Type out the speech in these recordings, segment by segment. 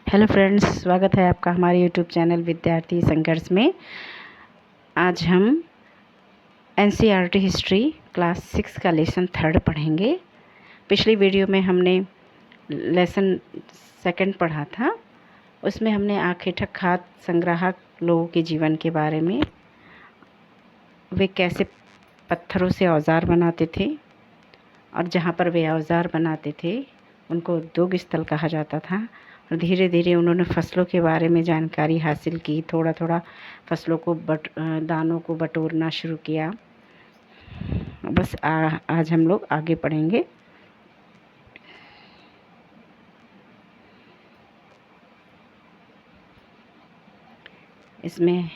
Hello friends, स्वागत है आपका हमारे यूट्यूब चैनल विद्यार्थी संघर्ष में। आज हम एनसीईआरटी हिस्ट्री क्लास 6 का लेसन 3 पढ़ेंगे। पिछली वीडियो में हमने लेसन 2 पढ़ा था। उसमें हमने आखेटक खाद्य संग्राहक लोगों के जीवन के बारे में, वे कैसे पत्थरों से औजार बनाते थे और जहाँ पर वे औजार बनाते थे उनको उद्योग स्थल कहा जाता था। और धीरे धीरे उन्होंने फसलों के बारे में जानकारी हासिल की, थोड़ा थोड़ा फसलों को दानों को बटोरना शुरू किया। बस आज हम लोग आगे पढ़ेंगे। इसमें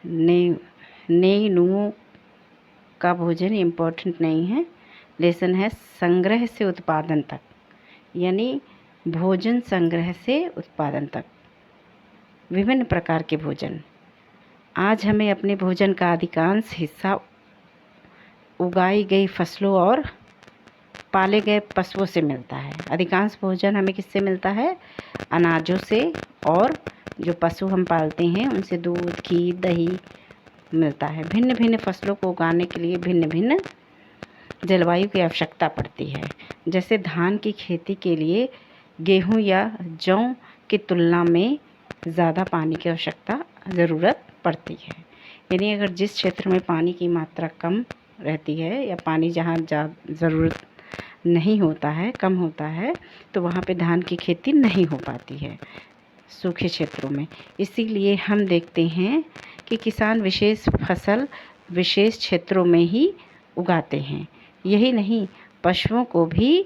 नई नुओं का भोजन इम्पोर्टेंट नहीं है। लेसन है संग्रह से उत्पादन तक, यानी भोजन संग्रह से उत्पादन तक, विभिन्न प्रकार के भोजन। आज हमें अपने भोजन का अधिकांश हिस्सा उगाई गई फसलों और पाले गए पशुओं से मिलता है। अधिकांश भोजन हमें किससे मिलता है? अनाजों से, और जो पशु हम पालते हैं उनसे दूध, घी, दही मिलता है। भिन्न भिन्न फसलों को उगाने के लिए भिन्न भिन्न जलवायु की आवश्यकता पड़ती है। जैसे धान की खेती के लिए गेहूं या जौ की तुलना में ज़्यादा पानी की आवश्यकता ज़रूरत पड़ती है। यानी अगर जिस क्षेत्र में पानी की मात्रा कम रहती है या पानी जहाँ ज़रूरत नहीं होता है, कम होता है, तो वहाँ पे धान की खेती नहीं हो पाती है सूखे क्षेत्रों में। इसीलिए हम देखते हैं कि किसान विशेष फसल विशेष क्षेत्रों में ही उगाते हैं। यही नहीं, पशुओं को भी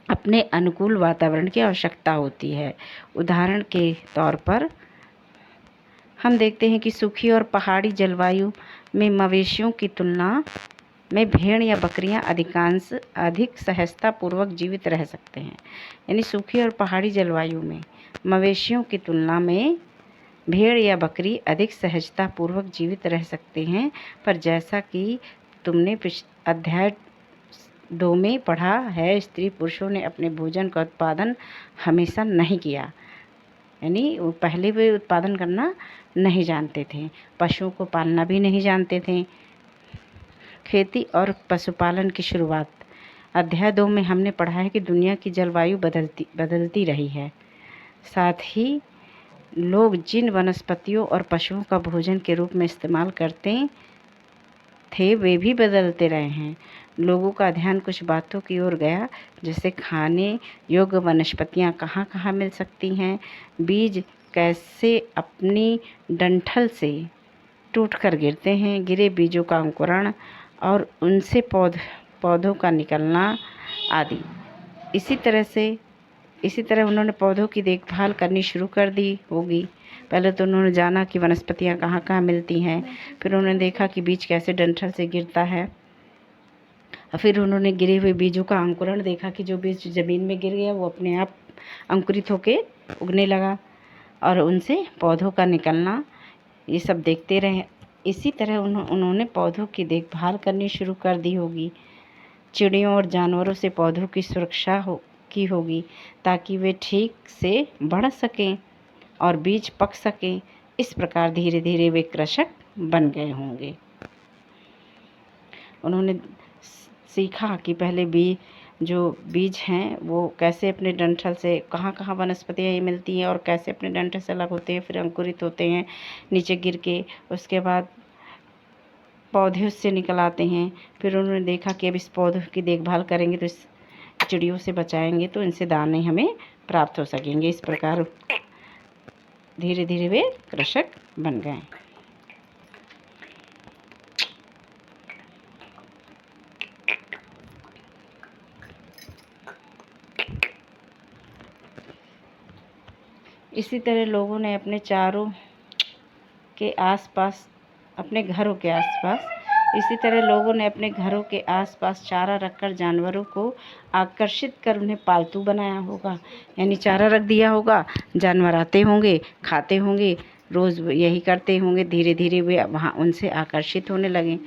अपने अनुकूल वातावरण की आवश्यकता होती है। उदाहरण के तौर पर हम देखते हैं कि सूखी और पहाड़ी जलवायु में मवेशियों की तुलना में भेड़ या बकरियां अधिक सहजतापूर्वक जीवित रह सकते हैं। यानी सूखी और पहाड़ी जलवायु में मवेशियों की तुलना में भेड़ या बकरी अधिक सहजतापूर्वक जीवित रह सकते हैं। पर जैसा कि तुमने अध्याय 2 में पढ़ा है, स्त्री पुरुषों ने अपने भोजन का उत्पादन हमेशा नहीं किया। यानी वो पहले वे उत्पादन करना नहीं जानते थे, पशुओं को पालना भी नहीं जानते थे। खेती और पशुपालन की शुरुआत। अध्याय 2 में हमने पढ़ा है कि दुनिया की जलवायु बदलती रही है। साथ ही लोग जिन वनस्पतियों और पशुओं का भोजन के रूप में इस्तेमाल करते थे वे भी बदलते रहे हैं। लोगों का ध्यान कुछ बातों की ओर गया, जैसे खाने योग्य वनस्पतियां कहाँ कहाँ मिल सकती हैं, बीज कैसे अपनी डंठल से टूटकर गिरते हैं, गिरे बीजों का अंकुरण और उनसे पौधों का निकलना आदि। इसी तरह उन्होंने पौधों की देखभाल करनी शुरू कर दी होगी। पहले तो उन्होंने जाना कि वनस्पतियां कहाँ कहाँ मिलती हैं, फिर उन्होंने देखा कि बीज कैसे डंठल से गिरता है, और फिर उन्होंने गिरे हुए बीजों का अंकुरण देखा कि जो बीज ज़मीन में गिर गया वो अपने आप अंकुरित होके उगने लगा, और उनसे पौधों का निकलना, ये सब देखते रहे। इसी तरह उन्होंने पौधों की देखभाल करनी शुरू कर दी होगी। चिड़ियों और जानवरों से पौधों की सुरक्षा की होगी ताकि वे ठीक से बढ़ सकें और बीज पक सकें। इस प्रकार धीरे धीरे वे कृषक बन गए होंगे। उन्होंने सीखा कि पहले जो बीज हैं वो कैसे अपने डंठल से, कहाँ कहाँ वनस्पतियाँ मिलती हैं और कैसे अपने डंठल से अलग होते हैं, फिर अंकुरित होते हैं नीचे गिर के, उसके बाद पौधे उससे निकल आते हैं। फिर उन्होंने देखा कि अब इस पौधों की देखभाल करेंगे तो इस चिड़ियों से बचाएंगे तो इनसे दाने हमें प्राप्त हो सकेंगे। इस प्रकार धीरे धीरे वे कृषक बन गए। इसी तरह लोगों ने अपने घरों के आसपास चारा रखकर जानवरों को आकर्षित कर उन्हें पालतू बनाया होगा। यानी चारा रख दिया होगा, जानवर आते होंगे, खाते होंगे, रोज़ यही करते होंगे। धीरे धीरे वे वहाँ उनसे आकर्षित होने लगे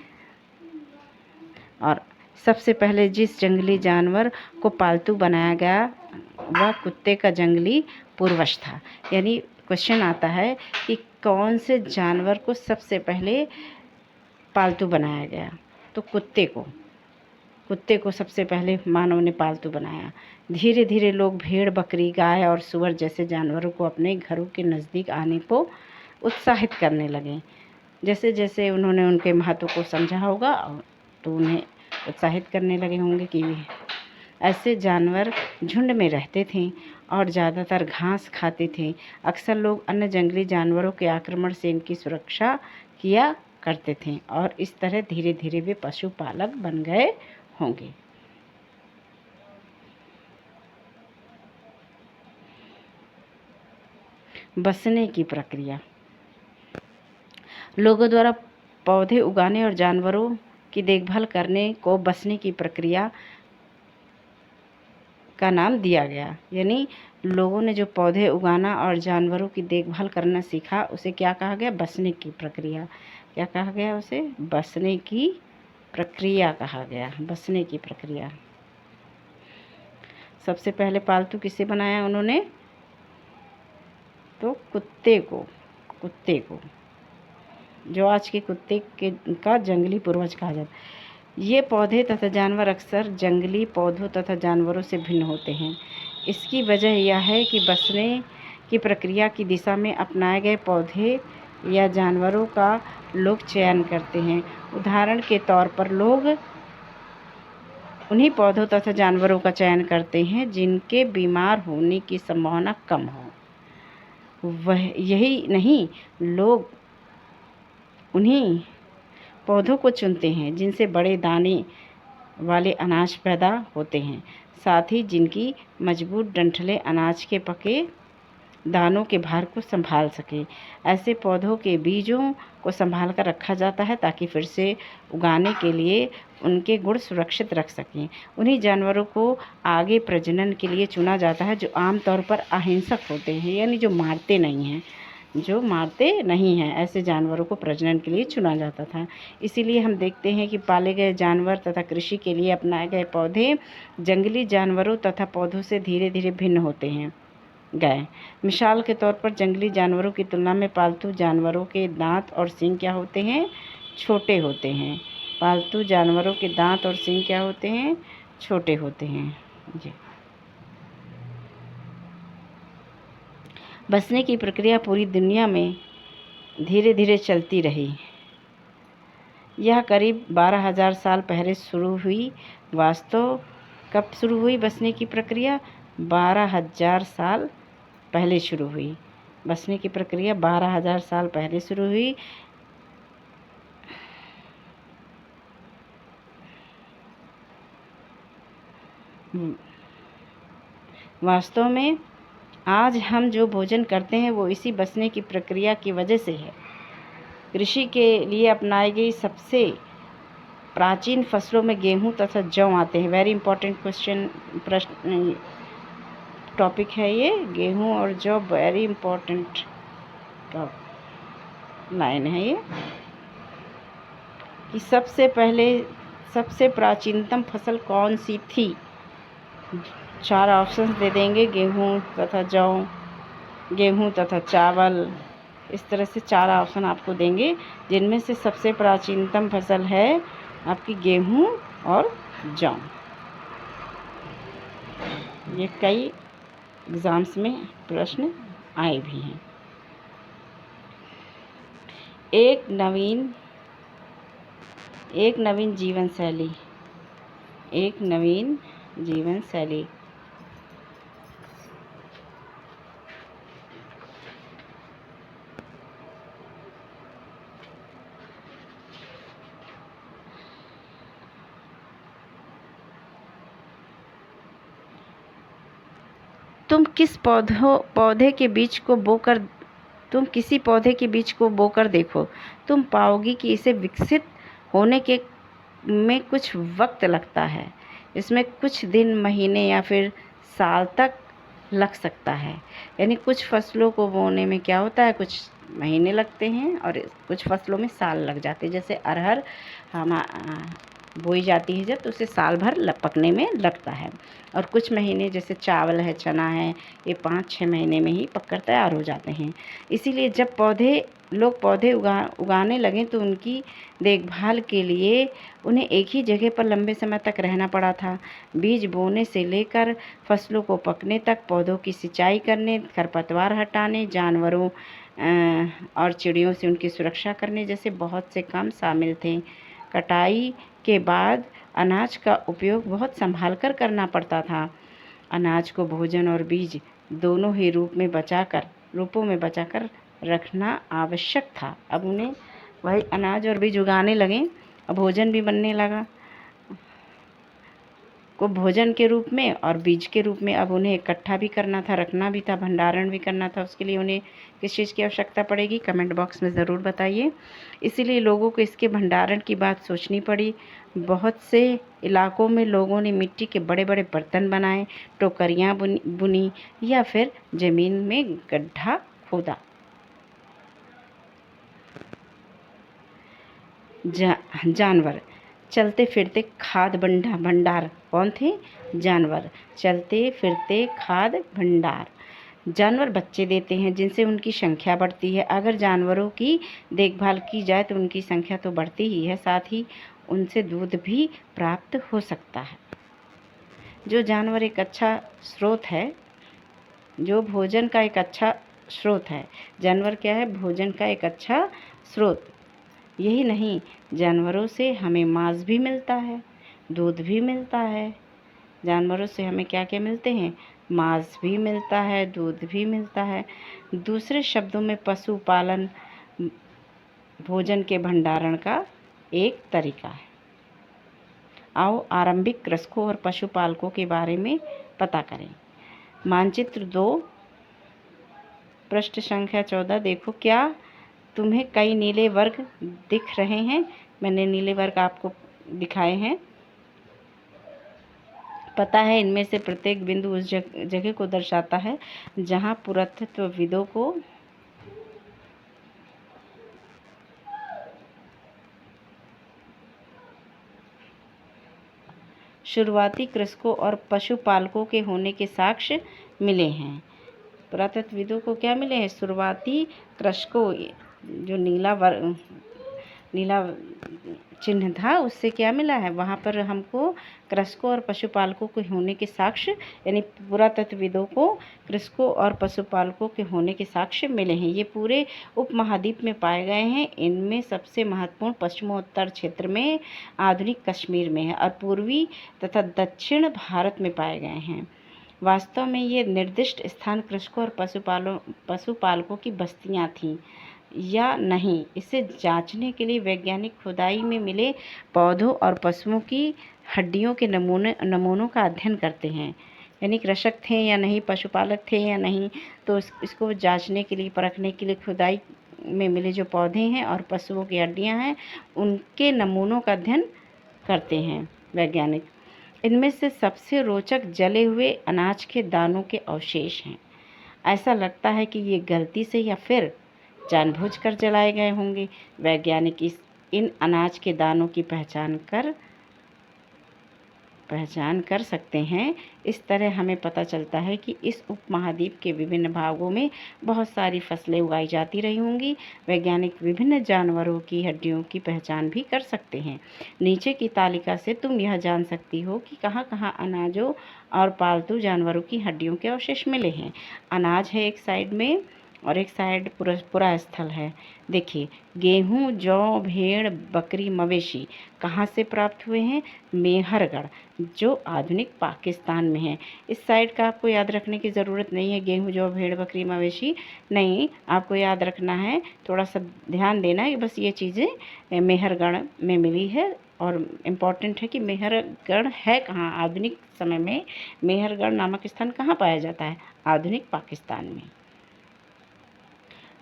और सबसे पहले जिस जंगली जानवर को पालतू बनाया गया वह कुत्ते का जंगली पूर्वज था। यानी क्वेश्चन आता है कि कौन से जानवर को सबसे पहले पालतू बनाया गया, तो कुत्ते को सबसे पहले मानव ने पालतू बनाया। धीरे धीरे लोग भेड़, बकरी, गाय और सूअर जैसे जानवरों को अपने घरों के नज़दीक आने को उत्साहित करने लगे। जैसे जैसे उन्होंने उनके महत्व को समझा होगा तो उन्हें उत्साहित करने लगे होंगे कि ऐसे जानवर झुंड में रहते थे और ज़्यादातर घास खाते थे। अक्सर लोग अन्य जंगली जानवरों के आक्रमण से इनकी सुरक्षा किया करते थे और इस तरह धीरे धीरे वे पशुपालक बन गए होंगे। बसने की प्रक्रिया। लोगों द्वारा पौधे उगाने और जानवरों की देखभाल करने को बसने की प्रक्रिया का नाम दिया गया। यानी लोगों ने जो पौधे उगाना और जानवरों की देखभाल करना सीखा उसे क्या कहा गया? बसने की प्रक्रिया। क्या कहा गया? उसे बसने की प्रक्रिया कहा गया। बसने की प्रक्रिया। सबसे पहले पालतू किसे बनाया उन्होंने? तो कुत्ते को जो आज के कुत्ते का जंगली पूर्वज कहा जाता है। ये पौधे तथा जानवर अक्सर जंगली पौधों तथा जानवरों से भिन्न होते हैं। इसकी वजह यह है कि बसने की प्रक्रिया की दिशा में अपनाए गए पौधे या जानवरों का लोग चयन करते हैं। उदाहरण के तौर पर लोग उन्हीं पौधों तथा जानवरों का चयन करते हैं जिनके बीमार होने की संभावना कम हो। यही नहीं, लोग उन्हीं पौधों को चुनते हैं जिनसे बड़े दाने वाले अनाज पैदा होते हैं, साथ ही जिनकी मजबूत डंठलें अनाज के पके दानों के भार को संभाल सके। ऐसे पौधों के बीजों को संभाल कर रखा जाता है ताकि फिर से उगाने के लिए उनके गुण सुरक्षित रख सकें। उन्हीं जानवरों को आगे प्रजनन के लिए चुना जाता है जो आमतौर पर अहिंसक होते हैं, यानी जो मारते नहीं हैं। ऐसे जानवरों को प्रजनन के लिए चुना जाता था। इसीलिए हम देखते हैं कि पाले गए जानवर तथा कृषि के लिए अपनाए गए पौधे जंगली जानवरों तथा पौधों से धीरे धीरे भिन्न होते हैं गए। मिसाल के तौर पर जंगली जानवरों की तुलना में पालतू जानवरों के दांत और सींग क्या होते हैं? छोटे होते हैं। पालतू जानवरों के दांत और सींग क्या होते हैं? छोटे होते हैं जी। बसने की प्रक्रिया पूरी दुनिया में धीरे धीरे चलती रही। यह करीब 12,000 साल पहले शुरू हुई। वास्तव कब शुरू हुई बसने की प्रक्रिया? 12,000 साल पहले शुरू हुई। बसने की प्रक्रिया 12,000 साल पहले शुरू हुई। वास्तव में आज हम जो भोजन करते हैं वो इसी बसने की प्रक्रिया की वजह से है। कृषि के लिए अपनाई गई सबसे प्राचीन फसलों में गेहूं तथा जौ आते हैं। वेरी इंपॉर्टेंट प्रश्न टॉपिक है ये, गेहूं और जौ। वेरी इंपॉर्टेंट लाइन है ये कि सबसे प्राचीनतम फसल कौन सी थी? 4 ऑप्शंस दे देंगे, गेहूं तथा जौ, गेहूं तथा चावल, इस तरह से 4 ऑप्शन आपको देंगे जिनमें से सबसे प्राचीनतम फसल है आपकी गेहूं और जौ। ये कई एग्ज़ाम्स में प्रश्न आए भी हैं। एक नवीन जीवन शैली। तुम किसी पौधे के बीज को बोकर देखो, तुम पाओगी कि इसे विकसित होने में कुछ वक्त लगता है। इसमें कुछ दिन, महीने या फिर साल तक लग सकता है। यानी कुछ फसलों को बोने में क्या होता है, कुछ महीने लगते हैं और कुछ फसलों में साल लग जाते हैं। जैसे अरहर बोई जाती है जब, तो उसे साल भर पकने में लगता है। और कुछ महीने जैसे चावल है, चना है, ये 5-6 महीने में ही पककर तैयार हो जाते हैं। इसीलिए जब लोग पौधे उगाने लगें तो उनकी देखभाल के लिए उन्हें एक ही जगह पर लंबे समय तक रहना पड़ा था। बीज बोने से लेकर फसलों को पकने तक पौधों की सिंचाई करने, खरपतवार हटाने, जानवरों और चिड़ियों से उनकी सुरक्षा करने जैसे बहुत से काम शामिल थे। कटाई के बाद अनाज का उपयोग बहुत संभाल कर करना पड़ता था। अनाज को भोजन और बीज दोनों ही रूपों में बचाकर रखना आवश्यक था। अब उन्हें वही अनाज और बीज उगाने लगे, अब भोजन भी बनने लगा को भोजन के रूप में और बीज के रूप में। अब उन्हें इकट्ठा भी करना था, रखना भी था, भंडारण भी करना था। उसके लिए उन्हें किस चीज़ की आवश्यकता पड़ेगी, कमेंट बॉक्स में ज़रूर बताइए। इसीलिए लोगों को इसके भंडारण की बात सोचनी पड़ी। बहुत से इलाकों में लोगों ने मिट्टी के बड़े बड़े बर्तन बनाए, टोकरियाँ बुनी या फिर ज़मीन में गड्ढा खोदा। जानवर चलते फिरते खाद भंडार कौन थे? जानवर। चलते फिरते खाद भंडार। जानवर बच्चे देते हैं जिनसे उनकी संख्या बढ़ती है। अगर जानवरों की देखभाल की जाए तो उनकी संख्या तो बढ़ती ही है, साथ ही उनसे दूध भी प्राप्त हो सकता है। जो जानवर एक अच्छा स्रोत है, जो भोजन का एक अच्छा स्रोत है। जानवर क्या है? भोजन का एक अच्छा स्रोत। यही नहीं, जानवरों से हमें मांस भी मिलता है, दूध भी मिलता है। जानवरों से हमें क्या क्या मिलते हैं? मांस भी मिलता है, दूध भी मिलता है। दूसरे शब्दों में पशुपालन भोजन के भंडारण का एक तरीका है। आओ आरंभिक कृषकों और पशुपालकों के बारे में पता करें। मानचित्र 2 पृष्ठ संख्या 14 देखो। क्या तुम्हें कई नीले वर्ग दिख रहे हैं? मैंने नीले वर्ग आपको दिखाए हैं। पता है इनमें से प्रत्येक बिंदु उस जगह को दर्शाता है जहां पुरातत्वविदों को शुरुआती कृषकों और पशुपालकों के होने के साक्ष्य मिले हैं। पुरातत्वविदों को क्या मिले हैं? शुरुआती कृषकों, जो नीला चिन्ह था उससे क्या मिला है? वहाँ पर हमको कृषकों और पशुपालकों के होने के साक्ष्य, यानी पुरातत्वविदों को कृषकों और पशुपालकों के होने के साक्ष्य मिले हैं। ये पूरे उपमहाद्वीप में पाए गए हैं। इनमें सबसे महत्वपूर्ण पश्चिमोत्तर क्षेत्र में आधुनिक कश्मीर में है और पूर्वी तथा दक्षिण भारत में पाए गए हैं। वास्तव में ये निर्दिष्ट स्थान कृषकों और पशुपालकों की बस्तियां थीं या नहीं, इसे जांचने के लिए वैज्ञानिक खुदाई में मिले पौधों और पशुओं की हड्डियों के नमूनों का अध्ययन करते हैं। यानी कृषक थे या नहीं, पशुपालक थे या नहीं, तो इसको जांचने के लिए, परखने के लिए खुदाई में मिले जो पौधे हैं और पशुओं की हड्डियां हैं, उनके नमूनों का अध्ययन करते हैं वैज्ञानिक। इनमें से सबसे रोचक जले हुए अनाज के दानों के अवशेष हैं। ऐसा लगता है कि ये गलती से या फिर जानबूझकर जलाए गए होंगे। वैज्ञानिक इन अनाज के दानों की पहचान कर सकते हैं। इस तरह हमें पता चलता है कि इस उपमहाद्वीप के विभिन्न भागों में बहुत सारी फसलें उगाई जाती रही होंगी। वैज्ञानिक विभिन्न जानवरों की हड्डियों की पहचान भी कर सकते हैं। नीचे की तालिका से तुम यह जान सकती हो कि कहाँ कहाँ अनाजों और पालतू जानवरों की हड्डियों के अवशेष मिले हैं। अनाज है एक साइड में और एक साइड पूरा स्थल है। देखिए, गेहूँ, जौ, भेड़, बकरी, मवेशी कहाँ से प्राप्त हुए हैं? मेहरगढ़, जो आधुनिक पाकिस्तान में है। इस साइड का आपको याद रखने की ज़रूरत नहीं है, गेहूँ, जौ, भेड़, बकरी, मवेशी नहीं, आपको याद रखना है, थोड़ा सा ध्यान देना है, बस ये चीज़ें मेहरगढ़ में मिली है। और इम्पॉर्टेंट है कि मेहरगढ़ है कहाँ? आधुनिक समय में मेहरगढ़ नामक स्थान कहाँ पाया जाता है? आधुनिक पाकिस्तान में।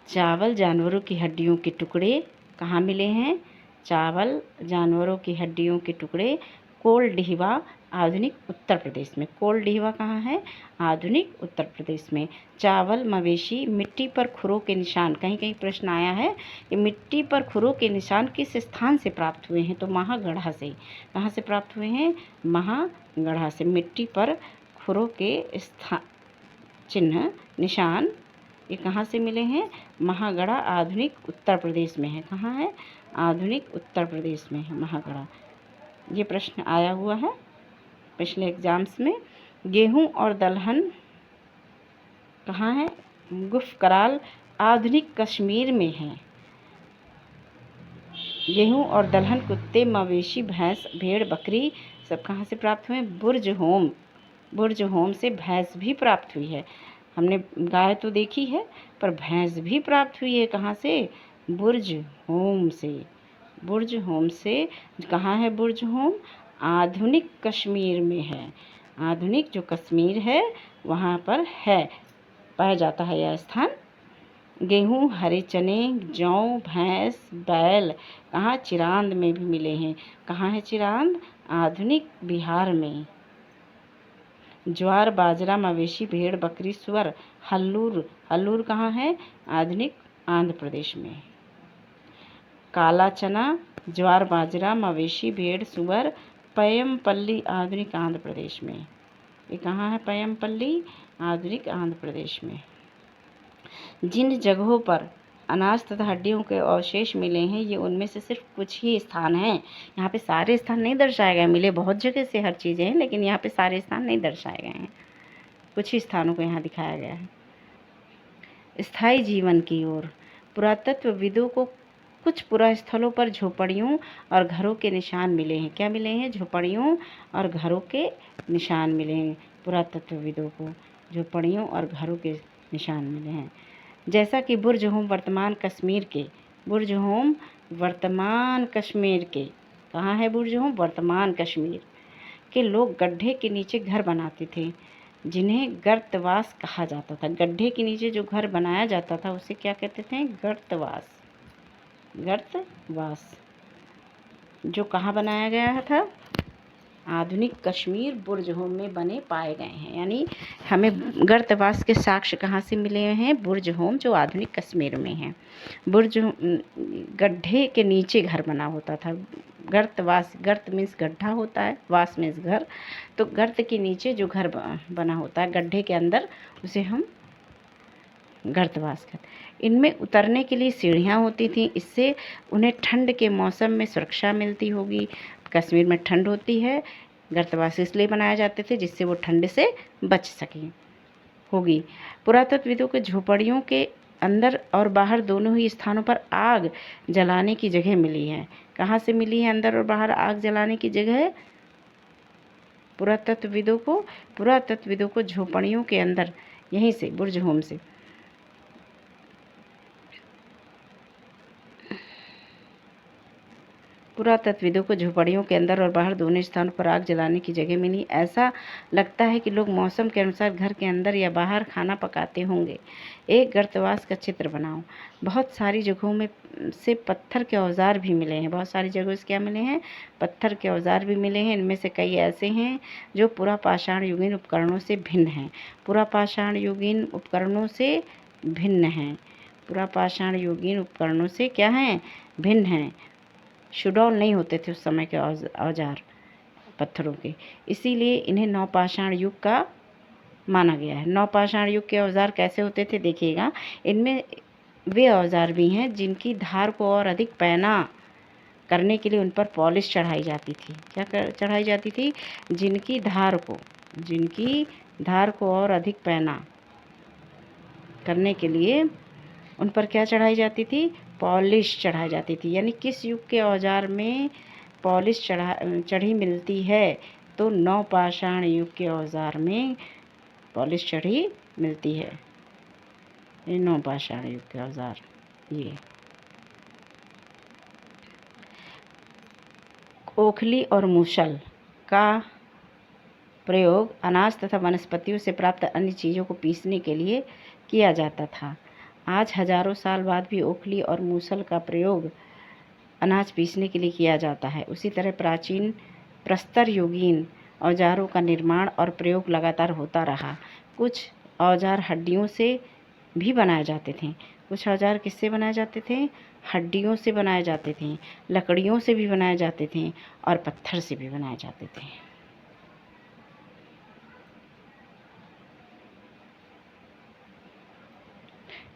चावल, जानवरों की हड्डियों के टुकड़े कहाँ मिले हैं? चावल, जानवरों की हड्डियों के टुकड़े कोल डिहवा आधुनिक उत्तर प्रदेश में। कोल डिहवा कहाँ है? आधुनिक उत्तर प्रदेश में। चावल मवेशी मिट्टी पर खुरों के निशान, कहीं कहीं प्रश्न आया है कि मिट्टी पर खुरों के निशान किस स्थान से प्राप्त हुए हैं? तो महागढ़ा से। कहाँ से प्राप्त हुए हैं? महागढ़ा से। मिट्टी पर खुरों के स्थान चिन्ह निशान ये कहाँ से मिले हैं? महागढ़ा आधुनिक उत्तर प्रदेश में है। कहाँ है? आधुनिक उत्तर प्रदेश में है महागढ़ा। ये प्रश्न आया हुआ है पिछले एग्जाम्स में। गेहूं और दलहन कहाँ है? गुफकराल आधुनिक कश्मीर में है। गेहूं और दलहन कुत्ते मवेशी भैंस भेड़ बकरी सब कहाँ से प्राप्त हुए? बुर्जहोम। बुर्जहोम से भैंस भी प्राप्त हुई है। हमने गाय तो देखी है पर भैंस भी प्राप्त हुई है। कहाँ से? बुर्जहोम से। बुर्जहोम से। कहाँ है बुर्जहोम? आधुनिक कश्मीर में है। आधुनिक जो कश्मीर है वहाँ पर है, पाया जाता है यह स्थान। गेहूँ हरे चने जौ भैंस बैल कहाँ? चिरांद में भी मिले हैं। कहाँ है चिरांद? आधुनिक बिहार में। ज्वार बाजरा मवेशी भेड़ बकरी सुअर हल्लूर। हल्लूर कहाँ है? आधुनिक आंध्र प्रदेश में। काला चना ज्वार बाजरा मवेशी भेड़ सुअर पयमपल्ली आधुनिक आंध्र प्रदेश में। ये कहाँ है पयमपल्ली? आधुनिक आंध्र प्रदेश में। जिन जगहों पर अनाज तथा हड्डियों के अवशेष मिले हैं ये उनमें से सिर्फ कुछ ही स्थान हैं। यहाँ पे सारे स्थान नहीं दर्शाए गए, मिले बहुत जगह से हर चीज़ें हैं लेकिन यहाँ पे सारे स्थान नहीं दर्शाए गए हैं, कुछ ही स्थानों को यहाँ दिखाया गया है। स्थायी जीवन की ओर पुरातत्वविदों को कुछ पुरास्थलों पर झोपड़ियों और घरों के निशान मिले हैं। क्या मिले हैं? झोपड़ियों और घरों के निशान मिले हैं। पुरातत्वविदों को झोपड़ियों और घरों के निशान मिले हैं। जैसा कि बुर्जहोम वर्तमान कश्मीर के, बुर्जहोम वर्तमान कश्मीर के, कहाँ है बुर्जहोम? वर्तमान कश्मीर के लोग गड्ढे के नीचे घर बनाते थे जिन्हें गर्तवास कहा जाता था। गड्ढे के नीचे जो घर बनाया जाता था उसे क्या कहते थे? गर्तवास। गर्तवास जो कहाँ बनाया गया था? आधुनिक कश्मीर बुर्जहोम में बने पाए गए हैं। यानी हमें गर्तवास के साक्ष्य कहाँ से मिले हैं? बुर्जहोम जो आधुनिक कश्मीर में है। बुर्ज गड्ढे के नीचे घर बना होता था। गर्तवास, गर्त मीन्स गड्ढा होता है, वास मीन्स घर, तो गर्त के नीचे जो घर बना होता है गड्ढे के अंदर उसे हम गर्तवास कहते। इनमें उतरने के लिए सीढ़ियाँ होती थीं, इससे उन्हें ठंड के मौसम में सुरक्षा मिलती होगी। कश्मीर में ठंड होती है, गर्तवास इसलिए बनाए जाते थे जिससे वो ठंड से बच सकें होगी। पुरातत्वविदों के झोपड़ियों के अंदर और बाहर दोनों ही स्थानों पर आग जलाने की जगह मिली है। कहाँ से मिली है अंदर और बाहर आग जलाने की जगह? पुरातत्वविदों को झोपड़ियों के अंदर, यहीं से बुर्जहोम से पुरातत्वविदों को झोपड़ियों के अंदर और बाहर दोनों स्थानों पर आग जलाने की जगह मिली। ऐसा लगता है कि लोग मौसम के अनुसार घर के अंदर या बाहर खाना पकाते होंगे। एक गर्तवास का चित्र बनाओ। बहुत सारी जगहों में से पत्थर के औजार भी मिले हैं। बहुत सारी जगहों से क्या मिले हैं? पत्थर के औजार भी मिले हैं। इनमें से कई ऐसे हैं जो पुरापाषाण युगीन उपकरणों से भिन्न हैं। पुरापाषाण युगीन उपकरणों से भिन्न हैं। पुरापाषाण युगीन उपकरणों से क्या हैं? भिन्न हैं। शुडौल नहीं होते थे उस समय के औजार पत्थरों के, इसीलिए इन्हें नवपाषाण युग का माना गया है। नवपाषाण युग के औजार कैसे होते थे देखिएगा। इनमें वे औजार भी हैं जिनकी धार को और अधिक पैना करने के लिए उन पर पॉलिश चढ़ाई जाती थी। क्या चढ़ाई जाती थी? जिनकी धार को और अधिक पैना करने के लिए उन पर क्या चढ़ाई जाती थी? पॉलिश चढ़ाई जाती थी। यानी किस युग के औजार में पॉलिश चढ़ी मिलती है? तो नवपाषाण युग के औजार में पॉलिश चढ़ी मिलती है। ये नवपाषाण युग के औजार। ये ओखली और मूसल का प्रयोग अनाज तथा वनस्पतियों से प्राप्त अन्य चीज़ों को पीसने के लिए किया जाता था। आज हजारों साल बाद भी ओखली और मूसल का प्रयोग अनाज पीसने के लिए किया जाता है। उसी तरह प्राचीन प्रस्तर युगीन औजारों का निर्माण और प्रयोग लगातार होता रहा। कुछ औजार हड्डियों से भी बनाए जाते थे। कुछ औजार किससे बनाए जाते थे? हड्डियों से बनाए जाते थे, लकड़ियों से भी बनाए जाते थे और पत्थर से भी बनाए जाते थे।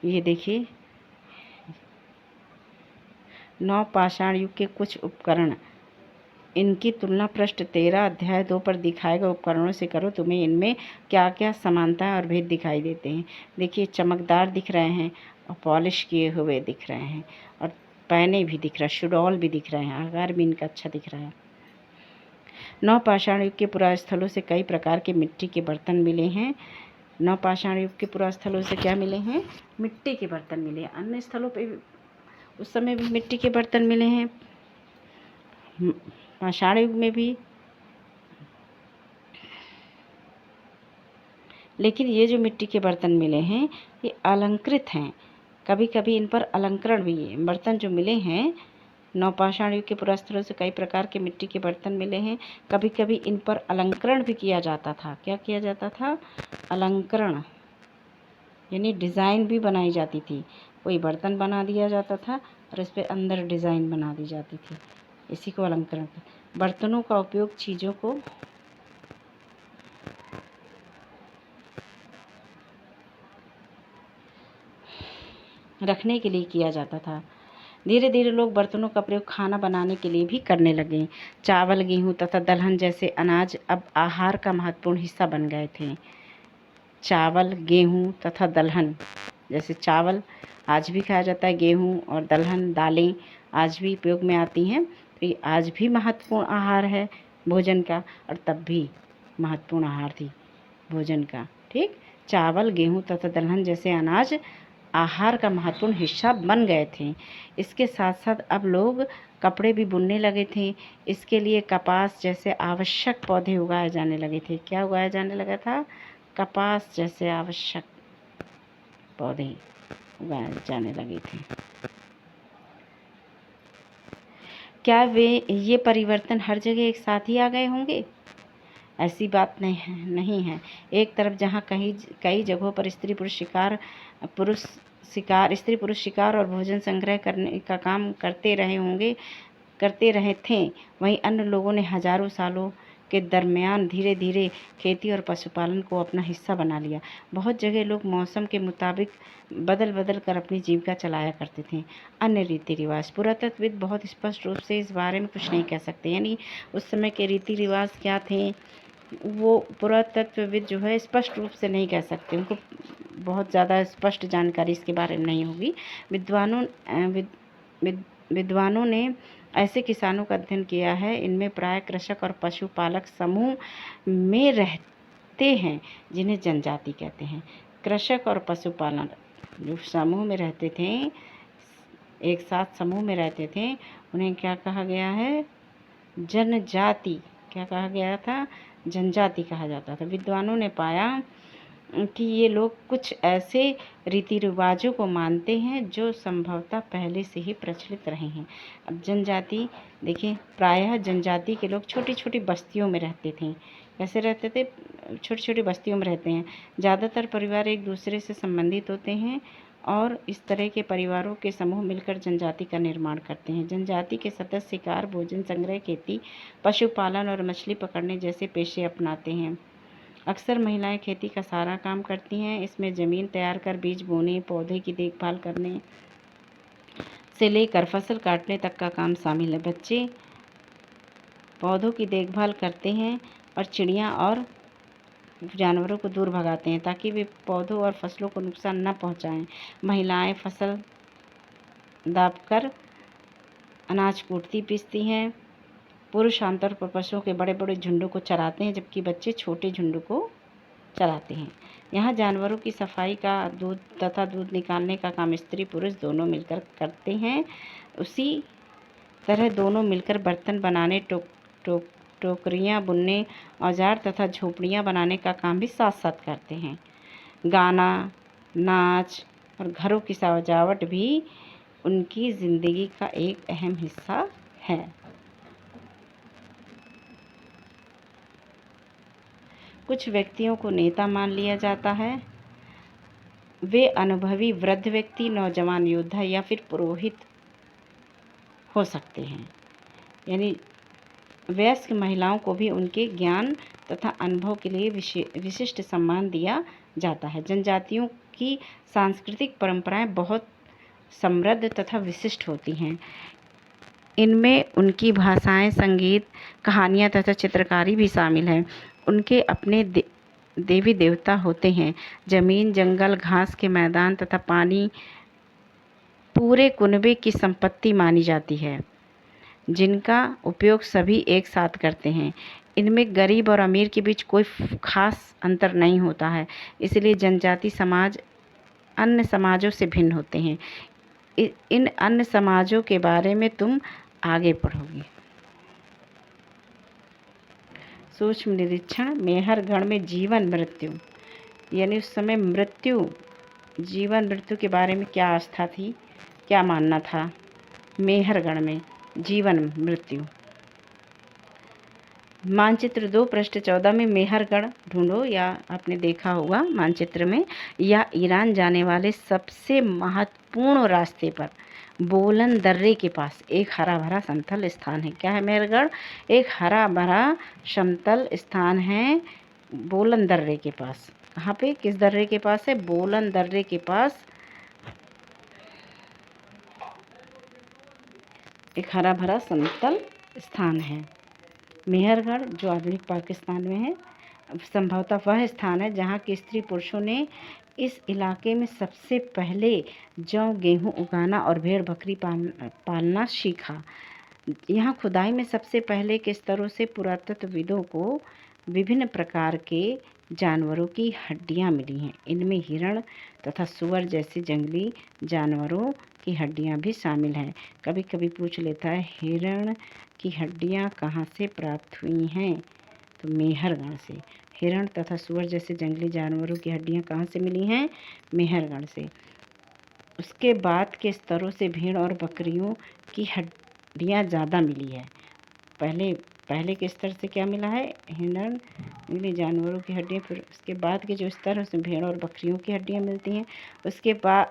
ये देखिए, नवपाषाण युग के कुछ उपकरण। इनकी तुलना पृष्ठ 13 अध्याय 2 पर दिखाए गए उपकरणों से करो। तुम्हें इनमें क्या क्या समानताएं और भेद दिखाई देते हैं। देखिए, चमकदार दिख रहे हैं और पॉलिश किए हुए दिख रहे हैं और पैने भी दिख रहा है, शुडौल भी दिख रहे हैं, आकार भी इनका अच्छा दिख रहा है। नवपाषाण युग के पुरास्थलों से कई प्रकार के मिट्टी के बर्तन मिले हैं। नवपाषाण युग के पुरास्थलों से क्या मिले हैं? मिट्टी के बर्तन मिले। अन्य स्थलों पे उस समय भी मिट्टी के बर्तन मिले हैं, पाषाण युग में भी। लेकिन ये जो मिट्टी के बर्तन मिले हैं ये अलंकृत हैं। कभी कभी इन पर अलंकरण भी है। बर्तन जो मिले हैं नवपाषाण युग के पुरास्थलों से कई प्रकार के मिट्टी के बर्तन मिले हैं। कभी कभी इन पर अलंकरण भी किया जाता था। क्या किया जाता था? अलंकरण, यानी डिज़ाइन भी बनाई जाती थी। कोई बर्तन बना दिया जाता था और इस पर अंदर डिज़ाइन बना दी जाती थी, इसी को अलंकरण। बर्तनों का उपयोग चीज़ों को रखने के लिए किया जाता था। धीरे धीरे लोग बर्तनों का प्रयोग खाना बनाने के लिए भी करने लगे। चावल, गेहूँ तथा दलहन जैसे अनाज अब आहार का महत्वपूर्ण हिस्सा बन गए थे। चावल, गेहूँ तथा दलहन, जैसे चावल आज भी खाया जाता है, गेहूँ और दलहन दालें आज भी उपयोग में आती हैं। तो ये आज भी महत्वपूर्ण आहार है भोजन का, और तब भी महत्वपूर्ण आहार थी भोजन का। ठीक, चावल, गेहूँ तथा दलहन जैसे अनाज आहार का महत्वपूर्ण हिस्सा बन गए थे। इसके साथ साथ अब लोग कपड़े भी बुनने लगे थे। इसके लिए कपास जैसे आवश्यक पौधे उगाए जाने लगे थे। क्या उगाया जाने लगा था? कपास जैसे आवश्यक पौधे उगाए जाने लगे थे। क्या ये परिवर्तन हर जगह एक साथ ही आ गए होंगे? ऐसी बात नहीं है। एक तरफ जहाँ कई जगहों पर स्त्री पुरुष शिकार और भोजन संग्रह करने का काम करते रहे थे, वहीं अन्य लोगों ने हजारों सालों के दरमियान धीरे धीरे खेती और पशुपालन को अपना हिस्सा बना लिया। बहुत जगह लोग मौसम के मुताबिक बदल बदल कर अपनी जीविका चलाया करते थे। अन्य रीति रिवाज, पुरातत्वविद बहुत स्पष्ट रूप से इस बारे में कुछ नहीं कह सकते। यानी उस समय के रीति रिवाज क्या थे वो पुरातत्वविद जो है स्पष्ट रूप से नहीं कह सकते। उनको बहुत ज़्यादा स्पष्ट जानकारी इसके बारे में नहीं होगी। विद्वानों ने ऐसे किसानों का अध्ययन किया है, इनमें प्राय कृषक और पशुपालक समूह में रहते हैं, जिन्हें जनजाति कहते हैं। कृषक और पशुपालन जो समूह में रहते थे, एक साथ समूह में रहते थे, उन्हें क्या कहा गया है? जनजाति। क्या कहा गया था? जनजाति कहा जाता था। विद्वानों ने पाया कि ये लोग कुछ ऐसे रीति रिवाजों को मानते हैं जो संभवतः पहले से ही प्रचलित रहे हैं। अब जनजाति देखिए, प्रायः जनजाति के लोग छोटी छोटी बस्तियों में रहते थे। कैसे रहते थे? छोटी छोटी बस्तियों में रहते हैं। ज़्यादातर परिवार एक दूसरे से संबंधित होते हैं और इस तरह के परिवारों के समूह मिलकर जनजाति का निर्माण करते हैं। जनजाति के सदस्य शिकार, भोजन संग्रह, खेती, पशुपालन और मछली पकड़ने जैसे पेशे अपनाते हैं। अक्सर महिलाएं खेती का सारा काम करती हैं। इसमें ज़मीन तैयार कर बीज बोने, पौधे की देखभाल करने से लेकर फसल काटने तक का काम शामिल है। बच्चे पौधों की देखभाल करते हैं और चिड़िया और जानवरों को दूर भगाते हैं ताकि वे पौधों और फसलों को नुकसान न पहुंचाएं। महिलाएं फसल दाबकर अनाज कूटती पीसती हैं। पुरुष आमतौर पर पशुओं के बड़े बड़े झुंडों को चराते हैं, जबकि बच्चे छोटे झुंडों को चराते हैं। यहाँ जानवरों की सफाई का दूध निकालने का काम स्त्री पुरुष दोनों मिलकर करते हैं। उसी तरह दोनों मिलकर बर्तन बनाने, टोकरियाँ बुनने, औजार तथा झोपड़ियाँ बनाने का काम भी साथ साथ करते हैं। गाना, नाच और घरों की सजावट भी उनकी ज़िंदगी का एक अहम हिस्सा है। कुछ व्यक्तियों को नेता मान लिया जाता है। वे अनुभवी वृद्ध व्यक्ति, नौजवान योद्धा या फिर पुरोहित हो सकते हैं। यानी वयस्क महिलाओं को भी उनके ज्ञान तथा अनुभव के लिए विशिष्ट सम्मान दिया जाता है। जनजातियों की सांस्कृतिक परंपराएं बहुत समृद्ध तथा विशिष्ट होती हैं। इनमें उनकी भाषाएं, संगीत, कहानियाँ तथा चित्रकारी भी शामिल है। उनके अपने देवी देवता होते हैं। जमीन, जंगल, घास के मैदान तथा पानी पूरे कुनबे की संपत्ति मानी जाती है, जिनका उपयोग सभी एक साथ करते हैं। इनमें गरीब और अमीर के बीच कोई खास अंतर नहीं होता है, इसलिए जनजाति समाज अन्य समाजों से भिन्न होते हैं। इन अन्य समाजों के बारे में तुम आगे पढ़ोगे। सूक्ष्म निरीक्षण। मेहरगढ़ में जीवन मृत्यु, यानी उस समय जीवन मृत्यु के बारे में क्या आस्था थी, क्या मानना था। मेहरगढ़ में जीवन मृत्यु। मानचित्र 2 पृष्ठ 14 में मेहरगढ़ ढूंढो, या आपने देखा होगा मानचित्र में, या ईरान जाने वाले सबसे महत्वपूर्ण रास्ते पर बोलन दर्रे के पास एक हरा भरा समतल स्थान है। क्या है मेहरगढ़? एक हरा भरा समतल स्थान है बोलन दर्रे के पास। कहाँ पे, किस दर्रे के पास है? बोलन दर्रे के पास एक हरा भरा समतल स्थान है। मेहरगढ़ जो आधुनिक पाकिस्तान में है, संभवतः वह स्थान है जहाँ के स्त्री पुरुषों ने इस इलाके में सबसे पहले जौ, गेहूँ उगाना और भेड़ बकरी पालना सीखा। यहाँ खुदाई में सबसे पहले के स्तरों से पुरातत्वविदों को विभिन्न प्रकार के जानवरों की हड्डियाँ मिली हैं। इनमें हिरण तथा सुअर जैसे जंगली जानवरों की हड्डियाँ भी शामिल हैं। कभी कभी पूछ लेता है हिरण की हड्डियाँ कहाँ से प्राप्त हुई हैं, तो मेहरगढ़ से। हिरण तथा सुअर जैसे जंगली जानवरों की हड्डियाँ कहाँ से मिली हैं? मेहरगढ़ से। उसके बाद के स्तरों से भेड़ और बकरियों की हड्डियाँ ज़्यादा मिली है। पहले के स्तर से क्या मिला है? हिरण, जंगली जानवरों की हड्डियाँ। फिर उसके बाद के जो स्तर है उसमें भेड़ और बकरियों की हड्डियाँ मिलती हैं।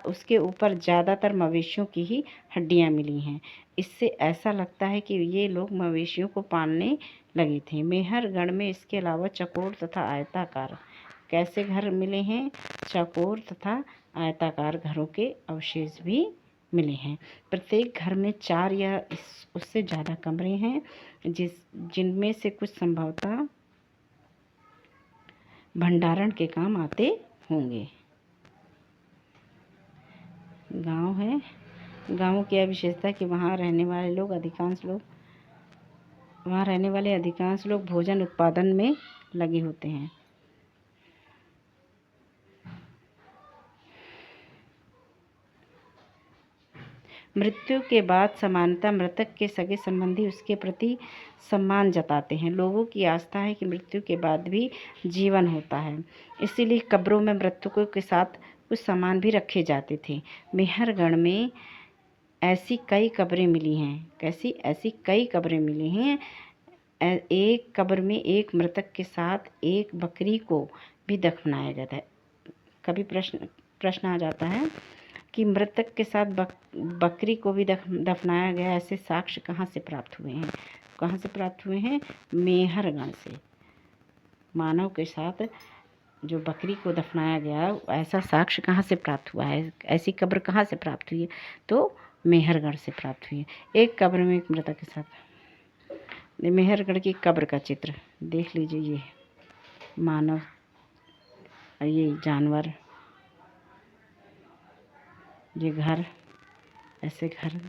उसके ऊपर ज़्यादातर मवेशियों की ही हड्डियाँ मिली हैं। इससे ऐसा लगता है कि ये लोग मवेशियों को पालने लगे थे। मेहरगढ़ में इसके अलावा चौकोर तथा आयताकार कैसे घर मिले हैं? चौकोर तथा आयताकार घरों के अवशेष भी मिले हैं। प्रत्येक घर में 4 या उससे ज़्यादा कमरे हैं, जिनमें से कुछ संभवतः भंडारण के काम आते होंगे। गांव है। गांवों की यह विशेषता कि वहाँ रहने वाले अधिकांश लोग भोजन उत्पादन में लगे होते हैं। मृत्यु के बाद सामान्यतः मृतक के सगे संबंधी उसके प्रति सम्मान जताते हैं। लोगों की आस्था है कि मृत्यु के बाद भी जीवन होता है, इसीलिए कब्रों में मृतकों के साथ कुछ सामान भी रखे जाते थे। मेहरगढ़ में ऐसी कई कब्रें मिली हैं। ऐसी कई कब्रें मिली हैं। एक कब्र में एक मृतक के साथ एक बकरी को भी दफनाया गया था। कभी प्रश्न आ जाता है कि मृतक के साथ बकरी को भी दफनाया गया, ऐसे साक्ष्य कहाँ से प्राप्त हुए हैं? कहाँ से प्राप्त हुए हैं? मेहरगढ़ से। मानव के साथ जो बकरी को दफनाया गया, ऐसा साक्ष्य कहाँ से प्राप्त हुआ है? ऐसी कब्र कहाँ से प्राप्त हुई है? तो मेहरगढ़ से प्राप्त हुई है। एक कब्र में एक मृतक के साथ। मेहरगढ़ की कब्र का चित्र देख लीजिए। ये मानव, ये जानवर, ये घर, ऐसे घर।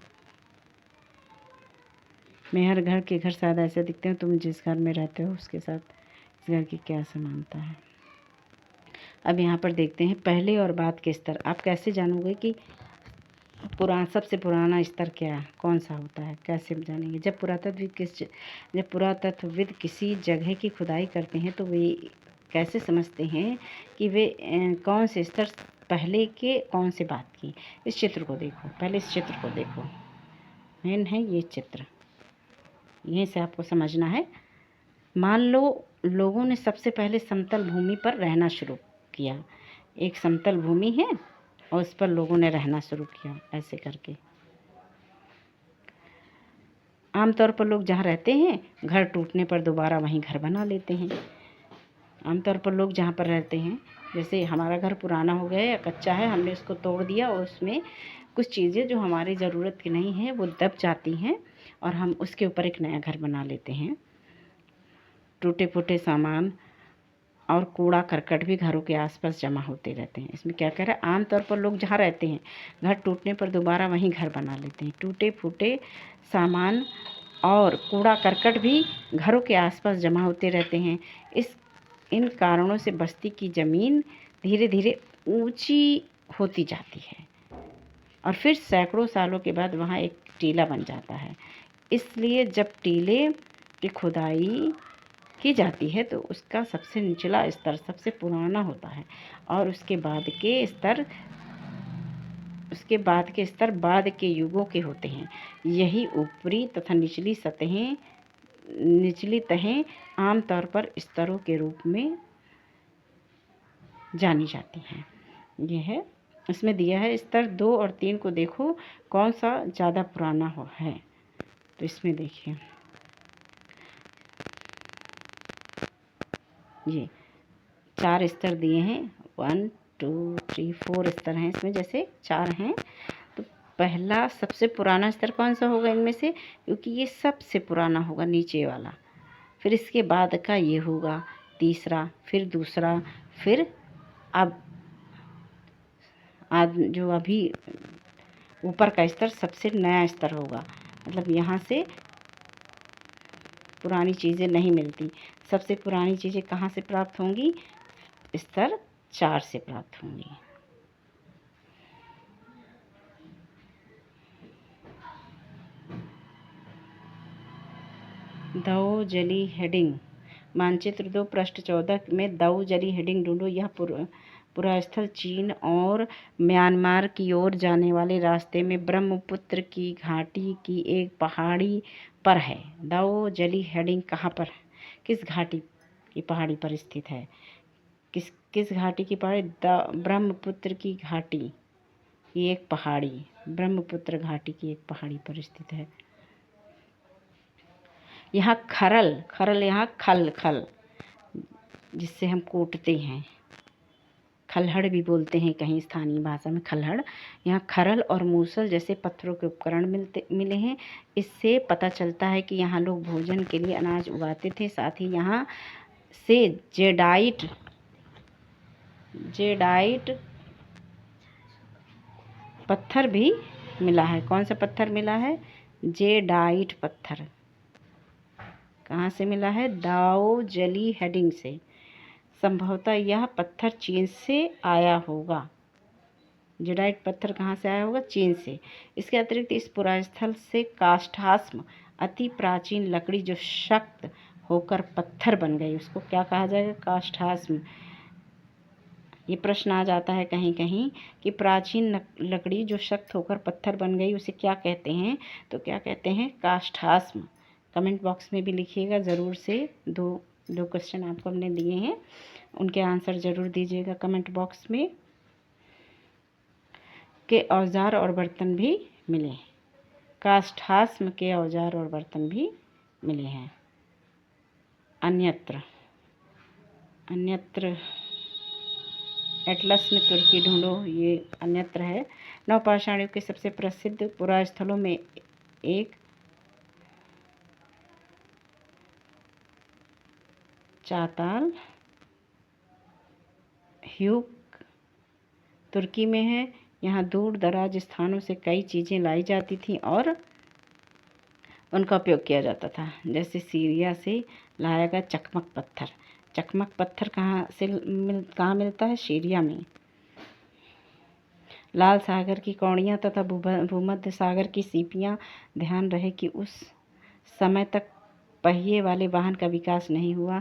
मेहरगढ़ के घर शायद ऐसे दिखते हैं। तुम जिस घर में रहते हो उसके साथ इस घर की क्या समानता है। अब यहाँ पर देखते हैं पहले और बाद के स्तर। आप कैसे जानोगे कि सबसे पुराना स्तर क्या, कौन सा होता है? कैसे जानेंगे? जब पुरातत्वविद किसी जगह की खुदाई करते हैं तो वे कैसे समझते हैं कि वे कौन से स्तर पहले के, कौन से बाद की? इस चित्र को देखो, पहले इस चित्र को देखो। मेन है ये चित्र, यहीं से आपको समझना है मान लो लोगों ने सबसे पहले समतल भूमि पर रहना शुरू किया। एक समतल भूमि है और उस पर लोगों ने रहना शुरू किया ऐसे करके। आमतौर पर लोग जहाँ रहते हैं घर टूटने पर दोबारा वहीं घर बना लेते हैं। आमतौर पर लोग जहाँ पर रहते हैं, जैसे हमारा घर पुराना हो गया या कच्चा है, हमने उसको तोड़ दिया और उसमें कुछ चीज़ें जो हमारी ज़रूरत की नहीं है वो दब जाती हैं और हम उसके ऊपर एक नया घर बना लेते हैं। टूटे फूटे सामान और कूड़ा करकट भी घरों के आसपास जमा होते रहते हैं। इसमें क्या कह रहा है, आमतौर पर लोग जहाँ रहते हैं घर टूटने पर दोबारा वहीं घर बना लेते हैं। टूटे फूटे सामान और कूड़ा करकट भी घरों के आसपास जमा होते रहते हैं। इन कारणों से बस्ती की ज़मीन धीरे धीरे ऊंची होती जाती है और फिर सैकड़ों सालों के बाद वहाँ एक टीला बन जाता है। इसलिए जब टीले की खुदाई की जाती है तो उसका सबसे निचला स्तर सबसे पुराना होता है और उसके बाद के स्तर बाद के युगों के होते हैं। यही ऊपरी तथा निचली तहें आमतौर पर स्तरों के रूप में जानी जाती हैं। यह है, इसमें दिया है स्तर 2 और 3 को देखो कौन सा ज़्यादा पुराना है। तो इसमें देखिए ये 4 स्तर दिए हैं, 1 2 3 4 स्तर हैं इसमें, जैसे 4 हैं। तो पहला सबसे पुराना स्तर कौन सा होगा इनमें से, क्योंकि ये सबसे पुराना होगा नीचे वाला। फिर इसके बाद का ये होगा तीसरा, फिर दूसरा, फिर अब जो अभी ऊपर का स्तर सबसे नया स्तर होगा। मतलब यहाँ से पुरानी चीज़ें नहीं मिलती। सबसे पुरानी चीज़ें कहाँ से प्राप्त होंगी, स्तर 4 से प्राप्त होंगी। दाओ जली हेडिंग मानचित्र 2 पृष्ठ 14 में दाओ जली हेडिंग ढूंढो। यह पुरास्थल चीन और म्यांमार की ओर जाने वाले रास्ते में ब्रह्मपुत्र की घाटी की एक पहाड़ी पर है। दाओ जली हेडिंग कहाँ पर, किस घाटी की पहाड़ी पर स्थित है? किस घाटी की पहाड़ी? ब्रह्मपुत्र की घाटी की एक पहाड़ी, ब्रह्मपुत्र घाटी की एक पहाड़ी पर स्थित है। यहाँ खरल यहाँ खल जिससे हम कूटते हैं, खलहड़ भी बोलते हैं कहीं स्थानीय भाषा में खलहड़। यहाँ खरल और मूसल जैसे पत्थरों के उपकरण मिले हैं। इससे पता चलता है कि यहाँ लोग भोजन के लिए अनाज उगाते थे। साथ ही यहाँ से जेडाइट पत्थर भी मिला है। कौन सा पत्थर मिला है? जेडाइट पत्थर। कहाँ से मिला है? दाओ जली हेडिंग से। संभवतः यह पत्थर चीन से आया होगा। जेडाइट पत्थर कहाँ से आया होगा? चीन से। इसके अतिरिक्त इस पुरास्थल से काष्ठास्म अति प्राचीन लकड़ी जो शक्त होकर पत्थर बन गई, उसको क्या कहा जाएगा? काष्ठास्म। ये प्रश्न आ जाता है कहीं कहीं कि प्राचीन लकड़ी जो शक्त होकर पत्थर बन गई उसे क्या कहते हैं? तो क्या कहते हैं? काष्ठास्म। कमेंट बॉक्स में भी लिखिएगा ज़रूर से। दो क्वेश्चन आपको हमने दिए हैं, उनके आंसर ज़रूर दीजिएगा कमेंट बॉक्स में। के औजार और बर्तन भी मिले, काष्ठास्म के औजार और बर्तन भी मिले हैं। अन्यत्र एटलस में तुर्की ढूंढो, ये अन्यत्र है। नवपाषाण युग के सबसे प्रसिद्ध पुरास्थलों में एक चाताल ह्यूक तुर्की में है। यहाँ दूर दराज स्थानों से कई चीज़ें लाई जाती थीं और उनका उपयोग किया जाता था। जैसे सीरिया से लाया गया चकमक पत्थर कहाँ मिलता है? सीरिया में। लाल सागर की कौड़ियाँ तथा भूमध्य सागर की सीपियाँ। ध्यान रहे कि उस समय तक पहिए वाले वाहन का विकास नहीं हुआ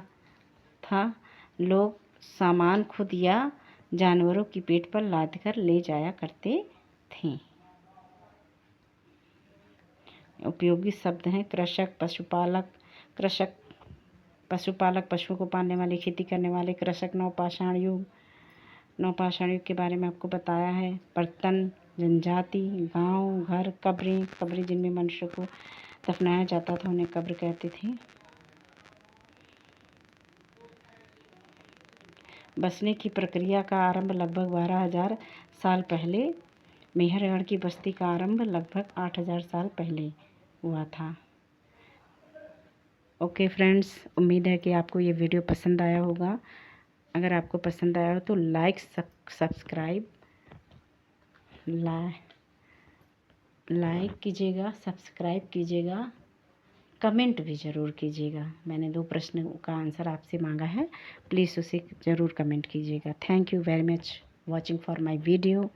था। लोग सामान खुद या जानवरों की पीठ पर लादकर ले जाया करते थे। उपयोगी शब्द हैं कृषक, पशुपालक, कृषक पशुपालक, पशुओं को पालने वाले, खेती करने वाले, कृषक, नवपाषाण युग, नवपाषाण युग के बारे में आपको बताया है। बर्तन, जनजाति, गांव, घर, कब्रें, कब्रें जिनमें मनुष्य को दफनाया जाता था उन्हें कब्र कहते थे। बसने की प्रक्रिया का आरंभ लगभग 12,000 साल पहले, मेहरगढ़ की बस्ती का आरंभ लगभग 8,000 साल पहले हुआ था। ओके फ्रेंड्स, उम्मीद है कि आपको ये वीडियो पसंद आया होगा। अगर आपको पसंद आया हो तो लाइक, सब्सक्राइब, लाइक कीजिएगा, सब्सक्राइब कीजिएगा, कमेंट भी ज़रूर कीजिएगा। मैंने 2 प्रश्न का आंसर आपसे मांगा है, प्लीज़ उसे ज़रूर कमेंट कीजिएगा। Thank you very much watching for my video.